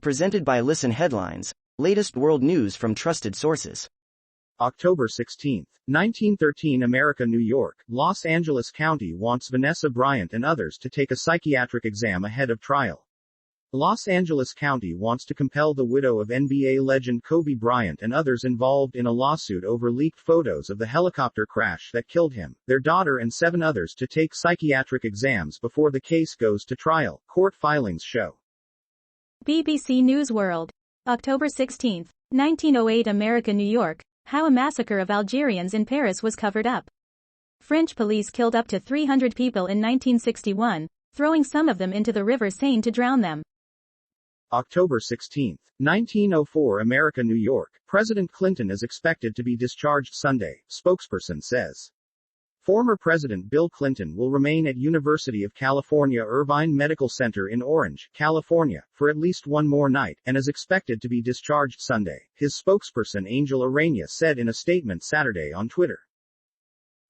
Presented by Listen Headlines, latest world news from trusted sources. October 16, 1913 America, New York, Los Angeles County wants Vanessa Bryant and others to take a psychiatric exam ahead of trial. Los Angeles County wants to compel the widow of NBA legend Kobe Bryant and others involved in a lawsuit over leaked photos of the helicopter crash that killed him, their daughter and 7 others to take psychiatric exams before the case goes to trial, court filings show. BBC News World. October 16, 1908 America, New York, how a massacre of Algerians in Paris was covered up. French police killed up to 300 people in 1961, throwing some of them into the River Seine to drown them. October 16, 1904 America, New York, President Clinton is expected to be discharged Sunday, spokesperson says. Former President Bill Clinton will remain at University of California Irvine Medical Center in Orange, California, for at least one more night, and is expected to be discharged Sunday, his spokesperson Angel Arena said in a statement Saturday on Twitter.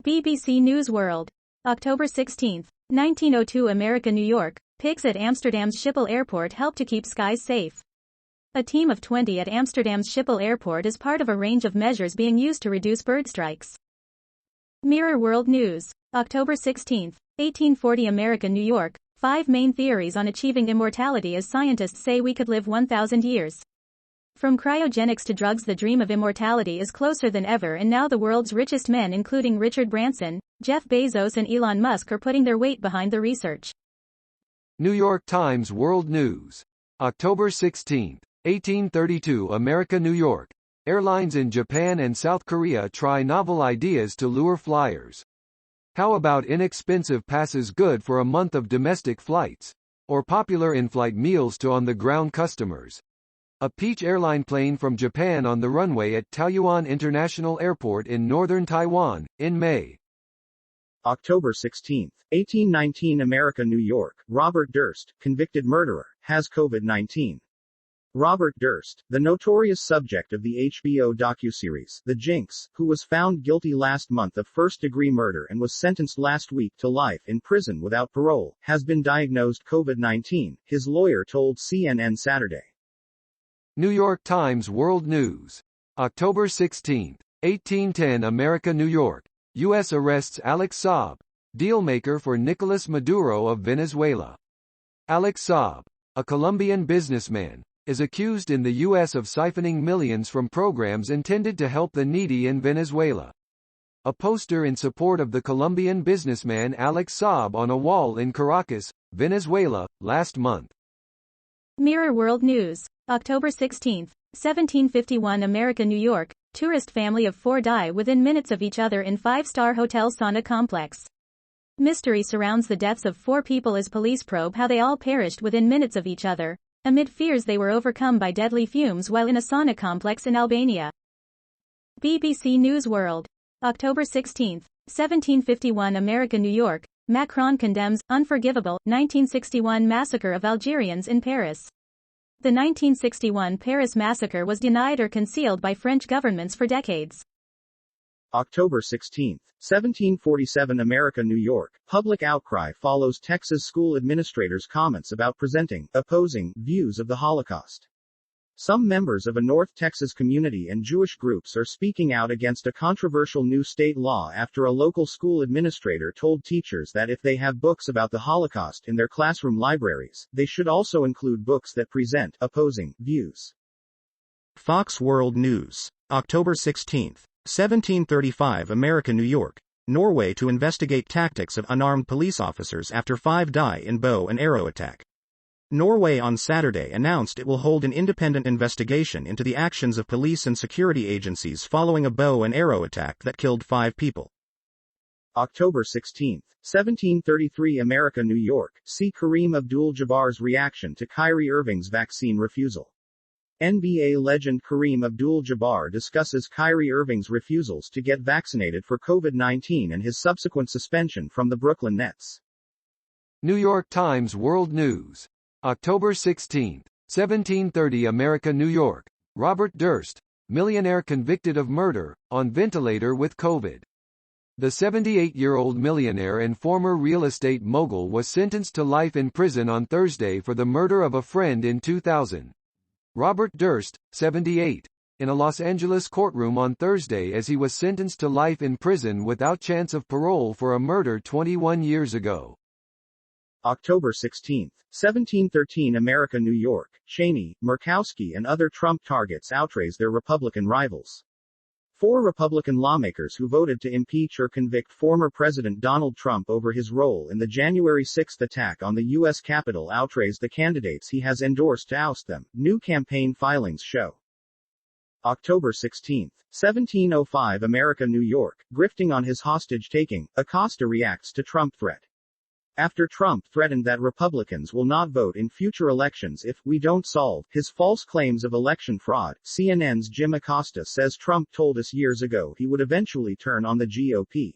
BBC News World. October 16, 1902 America, New York, pigs at Amsterdam's Schiphol Airport help to keep skies safe. A team of 20 at Amsterdam's Schiphol Airport is part of a range of measures being used to reduce bird strikes. Mirror World News. October 16, 1840 America, New York, 5 main theories on achieving immortality as scientists say we could live 1,000 years. From cryogenics to drugs, the dream of immortality is closer than ever, and now the world's richest men including Richard Branson, Jeff Bezos and Elon Musk are putting their weight behind the research. New York Times World News. October 16, 1832 America, New York. Airlines in Japan and South Korea try novel ideas to lure flyers. How about inexpensive passes good for a month of domestic flights? Or popular in-flight meals to on-the-ground customers? A Peach airline plane from Japan on the runway at Taoyuan International Airport in northern Taiwan, in May. October 16, 1819 America, New York, Robert Durst, convicted murderer, has COVID-19. Robert Durst, the notorious subject of the HBO docuseries, The Jinx, who was found guilty last month of first-degree murder and was sentenced last week to life in prison without parole, has been diagnosed COVID-19, his lawyer told CNN Saturday. New York Times World News. October 16, 1810 America, New York. U.S. arrests Alex Saab, dealmaker for Nicolas Maduro of Venezuela. Alex Saab, a Colombian businessman, is accused in the U.S. of siphoning millions from programs intended to help the needy in Venezuela. A poster in support of the Colombian businessman Alex Saab on a wall in Caracas, Venezuela, last month. Mirror World News. October 16, 1751 America, New York, tourist family of 4 die within minutes of each other in 5-star hotel sauna complex. Mystery surrounds the deaths of 4 people as police probe how they all perished within minutes of each other, amid fears they were overcome by deadly fumes while in a sauna complex in Albania. BBC News World. October 16, 1751 America, New York, Macron condemns unforgivable 1961 massacre of Algerians in Paris. The 1961 Paris massacre was denied or concealed by French governments for decades. October 16, 1747 America, New York, public outcry follows Texas school administrators' comments about presenting opposing views of the Holocaust. Some members of a North Texas community and Jewish groups are speaking out against a controversial new state law after a local school administrator told teachers that if they have books about the Holocaust in their classroom libraries, they should also include books that present opposing views. Fox World News. October 16, 1735 America, New York, Norway to investigate tactics of unarmed police officers after 5 die in bow and arrow attack. Norway on Saturday announced it will hold an independent investigation into the actions of police and security agencies following a bow and arrow attack that killed 5 people. October 16, 1733 America, New York, see Kareem Abdul-Jabbar's reaction to Kyrie Irving's vaccine refusal. NBA legend Kareem Abdul-Jabbar discusses Kyrie Irving's refusals to get vaccinated for COVID-19 and his subsequent suspension from the Brooklyn Nets. New York Times World News. October 16, 1730 America, New York, Robert Durst, millionaire convicted of murder, on ventilator with COVID. The 78-year-old millionaire and former real estate mogul was sentenced to life in prison on Thursday for the murder of a friend in 2000. Robert Durst, 78, in a Los Angeles courtroom on Thursday as he was sentenced to life in prison without chance of parole for a murder 21 years ago. October 16, 1713 America, New York. Cheney, Murkowski and other Trump targets outraise their Republican rivals. 4 Republican lawmakers who voted to impeach or convict former President Donald Trump over his role in the January 6 attack on the U.S. Capitol outraise the candidates he has endorsed to oust them, new campaign filings show. October 16, 1705 America, New York. Grifting on his hostage-taking, Acosta reacts to Trump threat. After Trump threatened that Republicans will not vote in future elections if we don't solve his false claims of election fraud, CNN's Jim Acosta says Trump told us years ago he would eventually turn on the GOP.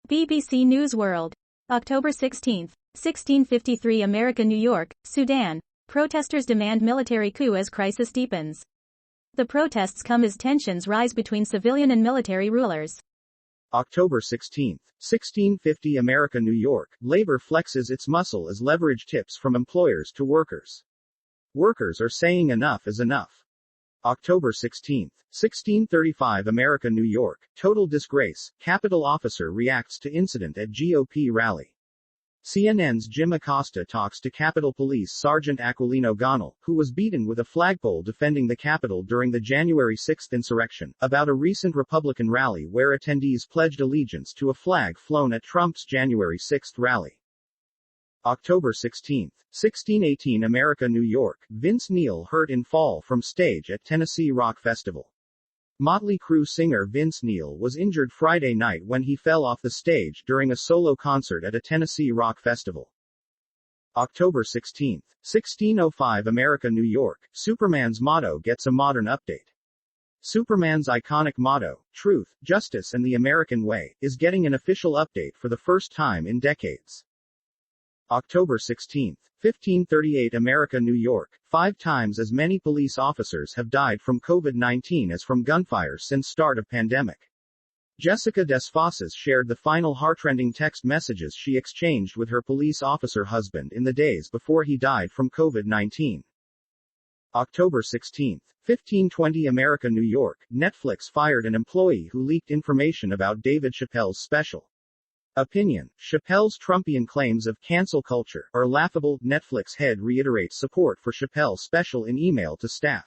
BBC News World. October 16, 1653 America, New York, Sudan. Protesters demand military coup as crisis deepens. The protests come as tensions rise between civilian and military rulers. October 16, 1650 America, New York. Labor flexes its muscle as leverage tips from employers to workers. Workers are saying enough is enough. October 16, 1635 America, New York. Total disgrace. Capitol officer reacts to incident at GOP rally. CNN's Jim Acosta talks to Capitol Police Sergeant Aquilino Gonal, who was beaten with a flagpole defending the Capitol during the January 6 insurrection, about a recent Republican rally where attendees pledged allegiance to a flag flown at Trump's January 6 rally. October 16, 1618 America, New York. Vince Neil hurt in fall from stage at Tennessee Rock Festival. Motley Crue singer Vince Neil was injured Friday night when he fell off the stage during a solo concert at a Tennessee rock festival. October 16, 1605 America, New York. Superman's motto gets a modern update. Superman's iconic motto, truth, justice and the American way, is getting an official update for the first time in decades. October 16, 1538 America, New York. 5 times as many police officers have died from COVID-19 as from gunfire since start of pandemic. Jessica Desfosses shared the final heartrending text messages she exchanged with her police officer husband in the days before he died from COVID-19. October 16, 1520 America, New York. Netflix fired an employee who leaked information about David Chappelle's special. Opinion. Chappelle's Trumpian claims of cancel culture are laughable. Netflix head reiterates support for Chappelle's special in email to staff.